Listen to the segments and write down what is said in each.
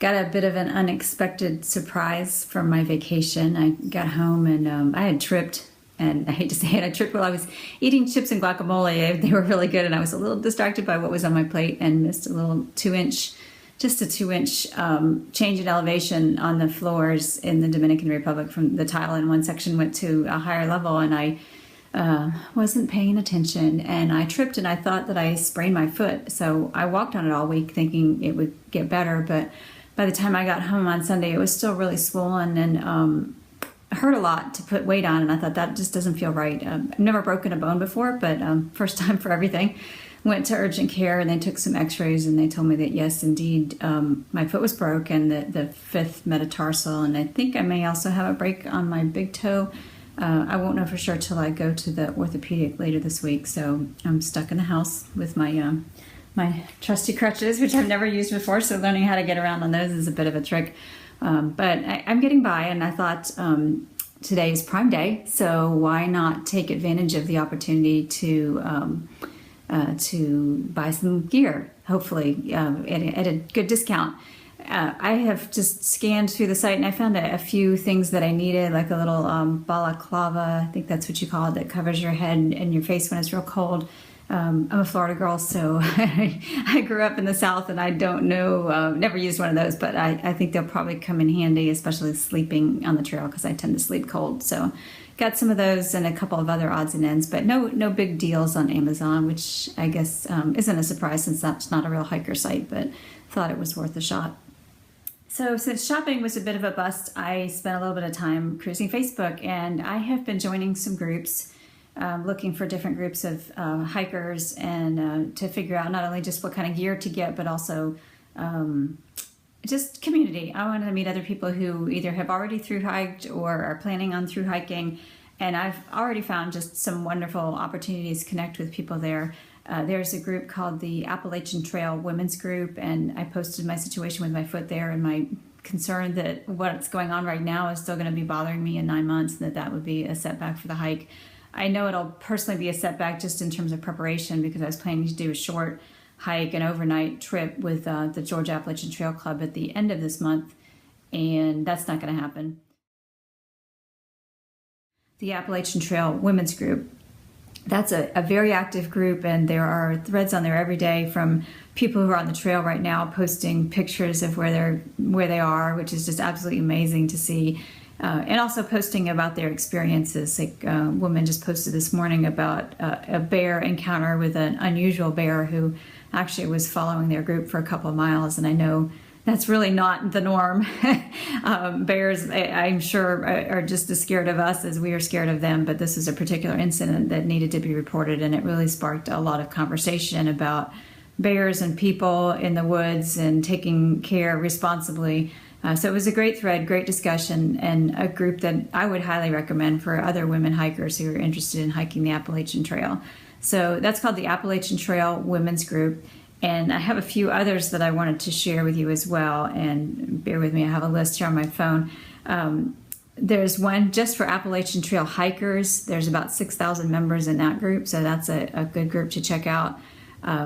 got a bit of an unexpected surprise from my vacation. I got home and I had tripped, and I hate to say it, I tripped while I was eating chips and guacamole. They were really good, and I was a little distracted by what was on my plate and missed a little 2-inch change in elevation on the floors in the Dominican Republic. From the tile in one section went to a higher level, and I wasn't paying attention, and I tripped, and I thought that I sprained my foot. So I walked on it all week thinking it would get better, but by the time I got home on Sunday, it was still really swollen and hurt a lot to put weight on, and I thought that just doesn't feel right. I've never broken a bone before, but first time for everything. Went to urgent care, and they took some x-rays, and they told me that yes, indeed, my foot was broken, the 5th metatarsal, and I think I may also have a break on my big toe. I won't know for sure till I go to the orthopedic later this week, so I'm stuck in the house with my my trusty crutches, which I've never used before, so learning how to get around on those is a bit of a trick. But I'm getting by, and I thought today is Prime Day, so why not take advantage of the opportunity to buy some gear, hopefully at a good discount. I have just scanned through the site, and I found a few things that I needed, like a little balaclava, I think that's what you call it, that covers your head and your face when it's real cold. I'm a Florida girl, so I grew up in the South, and I don't know, never used one of those, but I think they'll probably come in handy, especially sleeping on the trail, because I tend to sleep cold. So got some of those and a couple of other odds and ends, but no big deals on Amazon, which I guess isn't a surprise since that's not a real hiker site, but thought it was worth a shot. So since shopping was a bit of a bust, I spent a little bit of time cruising Facebook, and I have been joining some groups, looking for different groups of hikers, and to figure out not only just what kind of gear to get, but also just community. I wanted to meet other people who either have already thru-hiked or are planning on thru-hiking, and I've already found just some wonderful opportunities to connect with people there. There's a group called the Appalachian Trail Women's Group, and I posted my situation with my foot there and my concern that what's going on right now is still going to be bothering me in 9 months, and that would be a setback for the hike. I know it'll personally be a setback just in terms of preparation, because I was planning to do a short hike, an overnight trip with the Georgia Appalachian Trail Club at the end of this month, and that's not going to happen. The Appalachian Trail Women's Group, that's a very active group, and there are threads on there every day from people who are on the trail right now posting pictures of where they are, which is just absolutely amazing to see. And also posting about their experiences. Like a woman just posted this morning about a bear encounter with an unusual bear who actually was following their group for a couple of miles. And I know that's really not the norm. Bears, I'm sure, are just as scared of us as we are scared of them. But this is a particular incident that needed to be reported, and it really sparked a lot of conversation about bears and people in the woods and taking care responsibly. So it was a great thread, great discussion, and a group that I would highly recommend for other women hikers who are interested in hiking the Appalachian Trail. So that's called the Appalachian Trail Women's Group. And I have a few others that I wanted to share with you as well. And bear with me, I have a list here on my phone. There's one just for Appalachian Trail hikers. There's about 6,000 members in that group, so that's a good group to check out.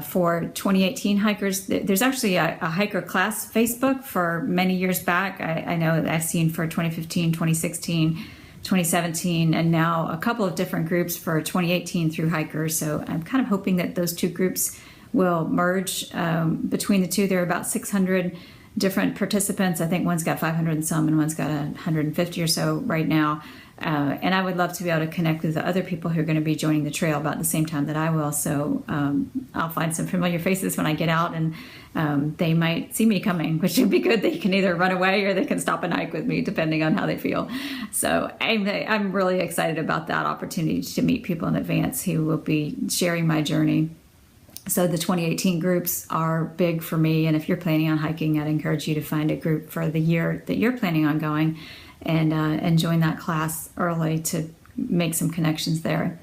For 2018 hikers, there's actually a hiker class Facebook for many years back. I know that I've seen for 2015, 2016, 2017, and now a couple of different groups for 2018 thru-hikers. So I'm kind of hoping that those two groups will merge between the two. There are about 600 different participants. I think one's got 500 and some, and one's got 150 or so right now. And I would love to be able to connect with the other people who are going to be joining the trail about the same time that I will. So I'll find some familiar faces when I get out, and they might see me coming, which would be good. They can either run away or they can stop and hike with me, depending on how they feel. So I'm really excited about that opportunity to meet people in advance who will be sharing my journey. So the 2018 groups are big for me, and if you're planning on hiking, I'd encourage you to find a group for the year that you're planning on going, and join that class early to make some connections there.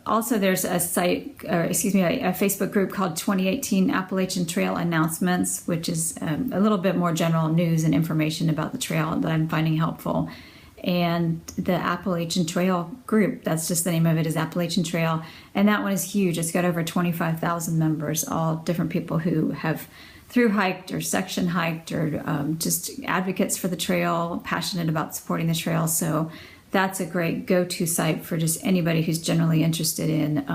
Also, there's a Facebook group called 2018 Appalachian Trail Announcements, which is a little bit more general news and information about the trail that I'm finding helpful. and the Appalachian Trail group. That's just the name of it, is Appalachian Trail. And that one is huge. It's got over 25,000 members, all different people who have through hiked or section hiked or just advocates for the trail, passionate about supporting the trail. So that's a great go-to site for just anybody who's generally interested in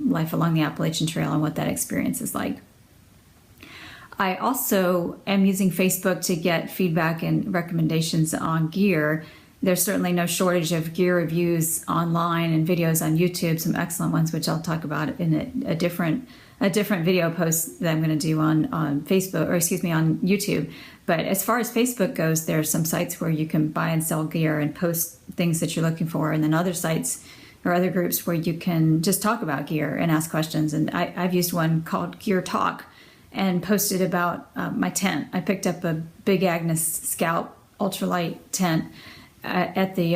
life along the Appalachian Trail and what that experience is like. I also am using Facebook to get feedback and recommendations on gear. There's certainly no shortage of gear reviews online and videos on YouTube, some excellent ones, which I'll talk about in a different video post that I'm going to do on Facebook, or excuse me, on YouTube. But as far as Facebook goes, there are some sites where you can buy and sell gear and post things that you're looking for, and then other sites or other groups where you can just talk about gear and ask questions. And I've used one called Gear Talk and posted about my tent. I picked up a Big Agnes Scout ultralight tent at the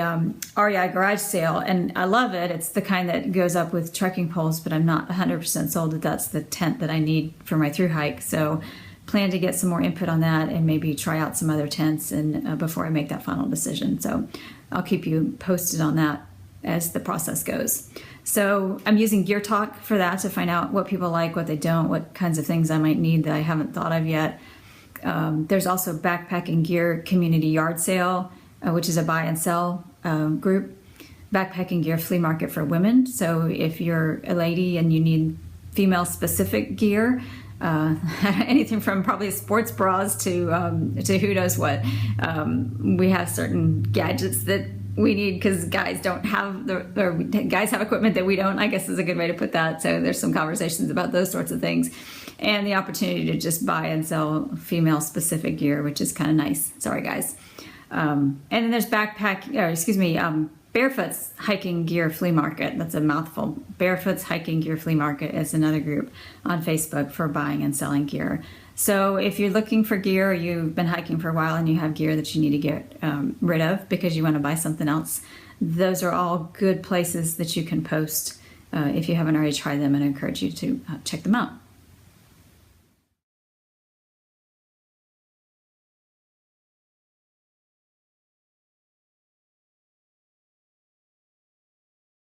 REI garage sale, and I love it. It's the kind that goes up with trekking poles, but I'm not 100% sold that that's the tent that I need for my thru hike. So plan to get some more input on that and maybe try out some other tents and before I make that final decision. So I'll keep you posted on that as the process goes. So I'm using Gear Talk for that, to find out what people like, what they don't, what kinds of things I might need that I haven't thought of yet. There's also Backpacking Gear Community Yard Sale, which is a buy and sell group. Backpacking Gear Flea Market for women. So if you're a lady and you need female specific gear, anything from probably sports bras to who knows what. We have certain gadgets that we need because guys don't have guys have equipment that we don't, I guess is a good way to put that. So there's some conversations about those sorts of things, and the opportunity to just buy and sell female specific gear, which is kind of nice. Sorry guys. And then there's Barefoot's Hiking Gear Flea Market. That's a mouthful. Barefoot's Hiking Gear Flea Market is another group on Facebook for buying and selling gear. So if you're looking for gear, or you've been hiking for a while and you have gear that you need to get rid of because you want to buy something else, those are all good places that you can post if you haven't already tried them, and I encourage you to check them out.